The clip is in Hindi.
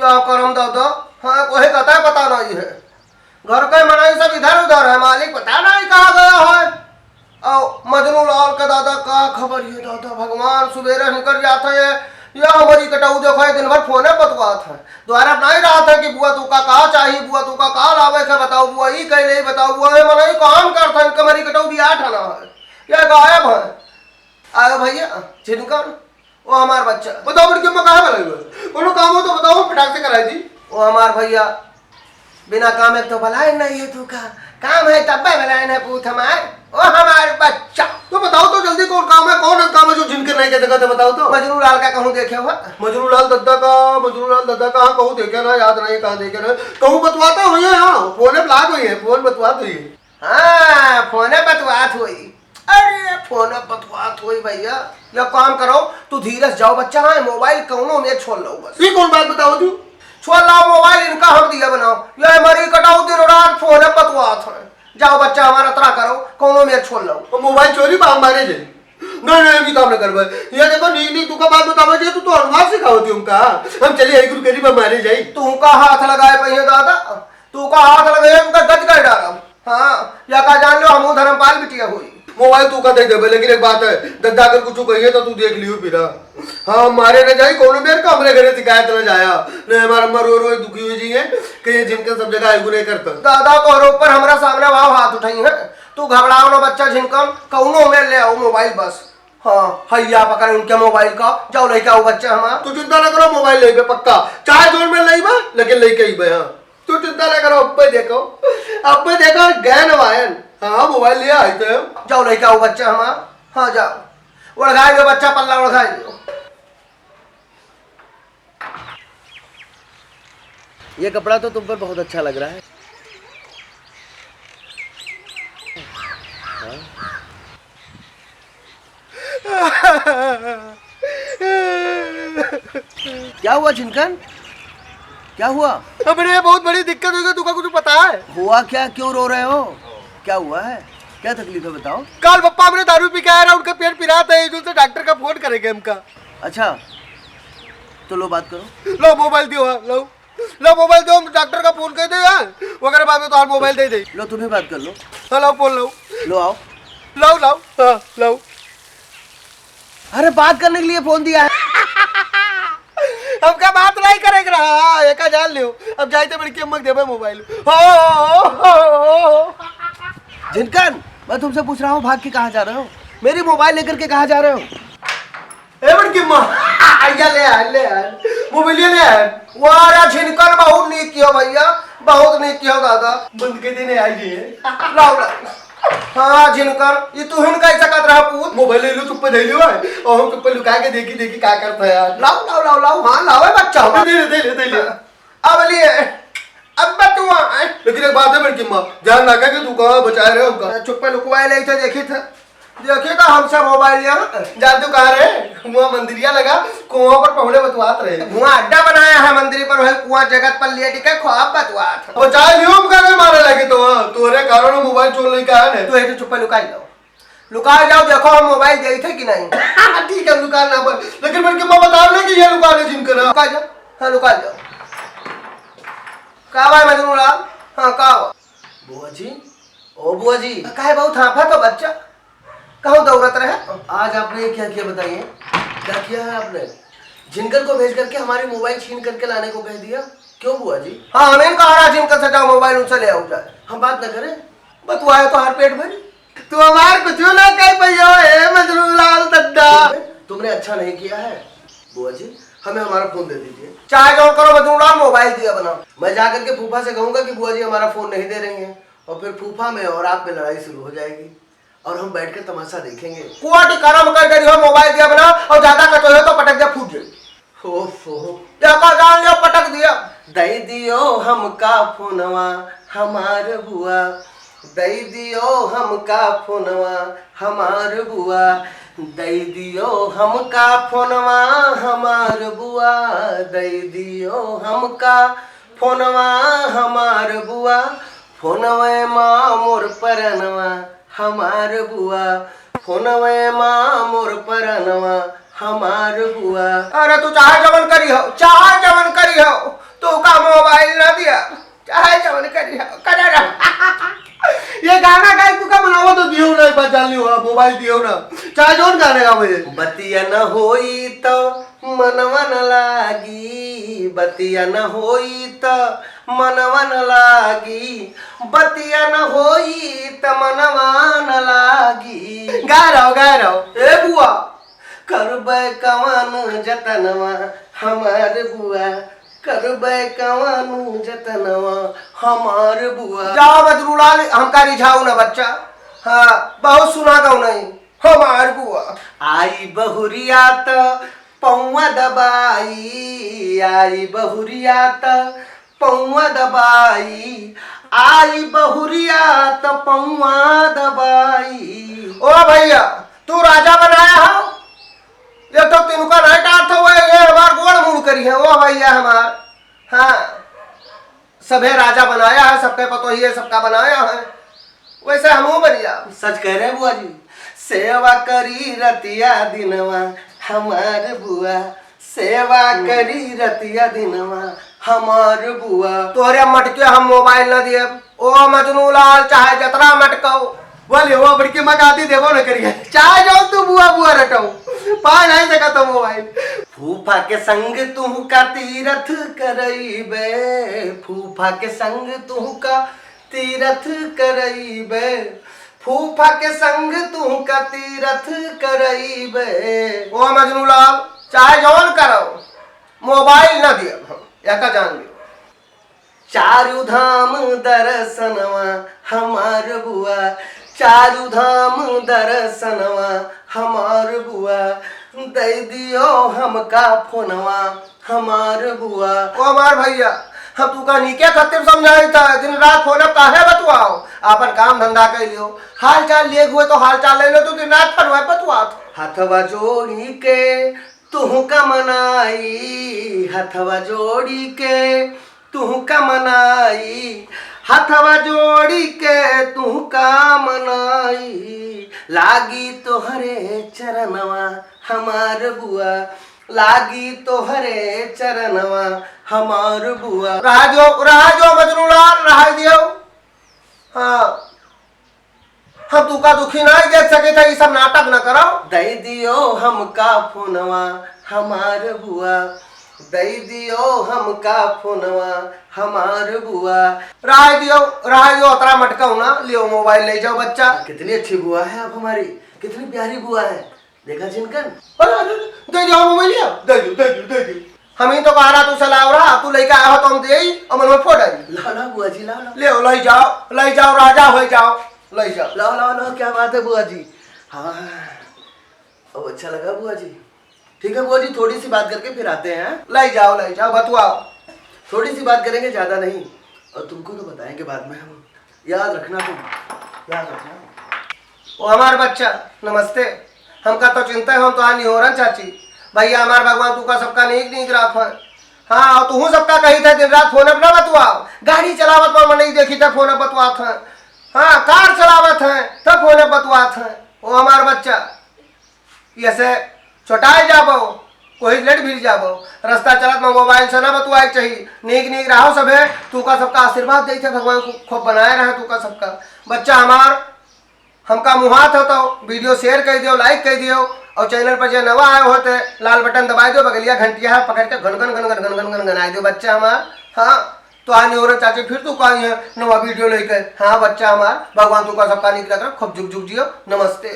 क्या करम दादा। हाँ कोई कहता पता नहीं है, घर के मनाई सब इधर उधर है, मालिक पता नहीं कहाँ गया है। और मजनू लाल का दादा का खबर ये दादा भगवान सुबेरे निकल जाता है, या हमारी कटाऊ देखो है दिन भर फोने बतवात है, द्वारा नहीं रहा था कि बुआ तू का कहा चाहिए, बुआ तू का कहा लावे का बताओ, बुआ ही कह नहीं बताओ, बुआ मनाई काम करता है, कमरी कटाऊ भी आठ आना है, या गायब है। आयो भैया जिनकर वो हमार बच्चा बताओ बड़ी अम्मा कहाँ बनाई हुआ कोनो काम हो तो बताओ, फटाक से कराई दी। वो हमार भैया बिना काम एक तो भलाई नहीं है, तू का काम है तब भलाई है पूछ हमार ओ हमार बच्चा। तो बताओ तो जल्दी कौन काम है, कौन काम है जो जिनकर नहीं कहते कहते बताओ तो। मजनू लाल का कहूँ देखे हुआ, मजनू लाल दद्दा का, मजनू लाल दद्दा का कहूँ देखे ना, याद नहीं कहाँ देखे ना, कहूँ बतवाता हुई है। हाँ फोने ब्लॉक हुई है, फोन बतवात हुई है। हाँ फोने बतवात हुई, अरे फोने बतवात हुई भैया। या काम करो तू धीरज जाओ बच्चा, है मोबाइल कौनो में छोड़ लो बस। ये कौन बात बताओ तू, छोड़ लाओ मोबाइल इनका हम दिया बनाओ, या मरी कटाओ दिन रात फोने बतवात है, जाओ बच्चा हमारा तरह करो कौनो में छोड़ लो। मोबाइल चोरी बाम मारे जे नहीं नहीं भी काम न करबे। ये देखो नी नी तू का बात बतावे जे, तू तो अनुवाद सिखावती उनका, हम चलिए एक गुरु करीब मारे जाई। तू का हाथ लगाए पहिए दादा, तू का हाथ लगाए उनका गज कर डाला। हाँ या का जान लो हम धर्मपाल बिटिया हुई। मोबाइल तू का दे देबे, लेकिन एक बात है दद्दा अगर कुछ कहिए तो तू देख लियो फिर। हाँ मारे न जाई कोनो मेरे का, हमरे घरे शिकायत न जाया ने, हमारा अम्मा रो रो दुखी हुई जी है कि जिनके सब जगह आगू नहीं करता। दादा तोहरे ऊपर हमरा सामने भाव हाथ उठाई है, तू घबराओ ना बच्चा, झिनकम कौनो में ले आओ मोबाइल बस। हाँ हैया पकड़ उनके मोबाइल का, जाओ लेके आओ बच्चा हमारा। तू चिंता न करो, मोबाइल ले पक्का, चाहे जोर में ले लेकिन लेके ही। हाँ तू चिंता न करो, अब देखो गैन वायन। हाँ मोबाइल लिया आई तो जाओ लेके आओ बच्चा हमारा। हाँ जाओ उड़ाई दो बच्चा, पल्ला उड़ाई दो। ये कपड़ा तो तुम पर बहुत अच्छा लग रहा है। क्या हुआ चिंकन, क्या हुआ? अपने बहुत बड़ी दिक्कत हुई, तुमको कुछ पता है? हुआ क्या, क्यों रो रहे हो, क्या हुआ है, क्या तकलीफ है बताओ। कल पप्पा हमने दारू पी के आया, उनका पेट पिराता है, से डॉक्टर का फोन करेंगे हमका। अच्छा तो लो बात करो। लो मोबाइल दियो, लो मोबाइल दो, हम डॉक्टर का फोन कर दे वगैरह बाद में तो और मोबाइल दे दे। लो तुम्हें बात कर लो। हाँ लो फोन लो, लो आओ, लो लो हाँ लो। अरे बात करने के लिए फोन दिया है। हमका बात नहीं करेगा रहा, एक जान लियो, अब जाते बड़ी अम्मा देवे मोबाइल। जिनकन मैं तुमसे पूछ रहा हूँ, भाग के कहाँ जा रहे हो, मेरी मोबाइल लेकर के कहाँ जा रहे हो? ए बड़ी अम्मा ले मोबाइल ले वारा झिनकर बहुत नीक किया भैया, बहुत नीक किया दादा। बंद के देने आई जी लाओ लाओ। हाँ झिनकर ये तू हिन कैसे कर रहा पूत, मोबाइल ले लो, चुप्पे दे लियो है, और हम चुप्पे लुका के देखी देखी क्या करता है यार। लाओ लाओ लाओ लाओ। हाँ लाओ बच्चा, दे ले अब लिए अब तू लेकिन एक बात है बड़ी अम्मा, ध्यान रखा कि तू कहाँ बचा रहे हो हमका। चुप्पे लुकवाए ले थे, देखी था हमसे मोबाइल लिया। जान तू कहाँ रहे, कुआं मंदिरिया लगा, कुआं पर पहुड़े बतवात रहे। धुआं अड्डा बनाया है मंदिर पर, वही कुआं जगत पर लिए टिके ख्वाब बतवात। बचा लियो हमका, नहीं मारे लगे तो तोरे कारण मोबाइल चोर लेके आया ने। तो चुप्पे लुकाई जाओ, लुकाई जाओ, देखो हम मोबाइल गई थे कि नहीं। ठीक है लुका ना, लेकिन बड़ी अम्मा बता रहे कि ये लुका ले जिनका ना। लुका जाओ, हाँ लुका जाओ। का भाई मजनू लाल, हाँ का बुआ जी, ओ बुआ जी, काहे बहुत हाँफा तो बच्चा, कहूँ दौड़त रहे। आज आपने ये क्या किया बताइए, क्या किया है आपने? जिनकर को भेज करके हमारी मोबाइल छीन करके लाने को कह दिया, क्यों बुआ जी? हाँ हमें कहा रहा जिनकर से जाओ मोबाइल उनसे ले आओ जाए, हम बात न करें, बतवाए तो हर पेट भरी। तू हमार कुछ ना कह पैया है मजनू लाल दद्दा। तुमने अच्छा नहीं किया है बुआ जी, हमें हमारा फोन दे दीजिए। चाहे जो करो मजनू लाल मोबाइल दिया बनाओ। मैं जाकर के फूफा से कहूंगा कि बुआ जी हमारा फोन नहीं दे रही हैं, और फिर फूफा में और आप में लड़ाई शुरू हो जाएगी, और हम बैठ कर तमाशा देखेंगे। कुआटी करम कर करी हो, मोबाइल दिया बनाओ, और ज्यादा कटो हो तो पटक दिया फूट जाए। हो जान लियो पटक दिया। दई दियो हमका फोनवा हमार बुआ, दई दियो हमका फोनवा हमार बुआ, दई दियो हमका फोनवा हमार बुआ, दई दियो हमका फोनवा हमार बुआ, फोनवे माँ मोर परनवा हमार बुआ, फोनवे माँ मोर परनवा हमार बुआ। अरे तू चाहे जवन करी हो, चाहे जवन करी हो, मोबाइल नहीं हुआ, मोबाइल दियो ना, चाहे जोन गाने का मुझे। बतिया न होई तो मनवा न लागी, बतिया न होई तो मनवा न लागी, बतिया न होई तो मनवा न लागी। गा रहो। ए बुआ करबै कवन जतनवा हमार बुआ, करबै कवन जतनवा हमार बुआ। जाओ मजरूलाल, हमका रिझाऊ ना बच्चा। हाँ बहुत सुना गौ नहीं हमार बुआ। आई बहुरिया त पौवा दबाई, आई बहुरिया त पौवा दबाई, आई बहुरिया त पौवा दबाई। ओ भैया तू राजा बनाया हो, ये तो तिनका नहीं टाट हुआ, ये हमार गोड़ मुड़ करी है। ओ भैया हमार, हाँ सभे राजा बनाया है, सबके पतो ही है, सबका बनाया है, वैसे हमू बनिया। सच कह रहे हैं बुआ जी। सेवा करी रतिया दिनवा हमार बुआ, सेवा करी रतिया दिनवा हमार बुआ। तोहरे मटके हम मोबाइल न दिए। ओ मजनू लाल चाहे जतरा मटको बोले वो बड़के मगाती देवो न करिए, चाहे जाओ तू बुआ रटो, पा नहीं सका तो मोबाइल। फूफा के संग तू का तीरथ करईबे, फूफा के संग तू का तीरथ करईबे, फूफा के संग तू का तीरथ करईबे। ओ मजनू लाल चाहे जौन करो मोबाइल न दिए हम, या जान लियो। चारु धाम दर्शनवा हमार बुआ, चारु धाम दर्शनवा हमार बुआ, दे दियो हमका फोनवा हमार बुआ। ओ हमार भैया हम तू का नीके खातिर समझाई था, दिन रात फोन काहे बतवाओ, अपन काम धंधा कर लियो, हाल चाल ले हुए तो हाल चाल ले लो, तू दिन रात फरवाए बतवात। हथवा जोड़ी के तू का मनाई, हथवा जोड़ी के तू का मनाई, हथवा जोड़ी के तू का मनाई। लागी तोहरे चरणवा हमार बुआ, लागी तोहरे चरणवा हमार बुआ। रहा जो मजनू लाल रहा दियो। हाँ हम तू का दुखी नहीं देख सके थे, ये सब नाटक न करो। दे दियो हमका फोनवा हमार बुआ, दे दियो हमका फोनवा हमार बुआ। रहा दियो उतरा मटका ना लियो, मोबाइल ले जाओ बच्चा। कितनी अच्छी बुआ है आप हमारी, कितनी प्यारी बुआ है, देखा जिनकन। दे जाओ मोबाइल लिया, दे दो। हम ही तो कह रहा तू चलाओ रहा, तू लेके आया हो तो हम दे और मन में फोड़ लाओ लाओ बुआ जी, लाओ लाओ ले जाओ राजा हो जाओ, ले जाओ। लाओ क्या बात है बुआ जी। हाँ अब अच्छा लगा बुआ जी। ठीक है बुआ जी, थोड़ी सी बात करके फिर आते हैं। ले जाओ बतवाओ। थोड़ी सी बात करेंगे, ज्यादा नहीं, और तुमको तो बताएंगे बाद में हम। याद रखना तुम, याद रखना। ओ हमार बच्चा नमस्ते, हमका तो चिंता है, हम तो आनी हो रहा चाची। भैया हमार भगवान तू का सबका नीक राखो। हाँ और तू सबका कही था दिन रात फोन अपना बतवाओ, गाड़ी चलावत पर मैं नहीं देखी था फोन बतवात है, हाँ कार चलावत है तब फोन बतवात है। ओ हमार बच्चा ऐसे छोटाए जाबो, कोई लेट भी जाबो, रास्ता चलत में मोबाइल से ना बतवाए चाहिए। नीक रहो सबे, तू का सबका आशीर्वाद दे थे, भगवान को खूब बनाए रहे तू का सबका। बच्चा हमार हमका मुहात हो तो वीडियो शेयर कर दियो, लाइक कर दियो, और चैनल पर जो नवा आए होते लाल बटन दबा दो, बगलिया घंटिया पकड़ के घन गनाए दो बच्चा हमार। हाँ तो आनी हो रहा चाची, फिर तू कहीं है नवा वीडियो लेकर। हाँ बच्चा हमार, भगवान तू का सबका निकला कर, खूब झुक जियो। नमस्ते।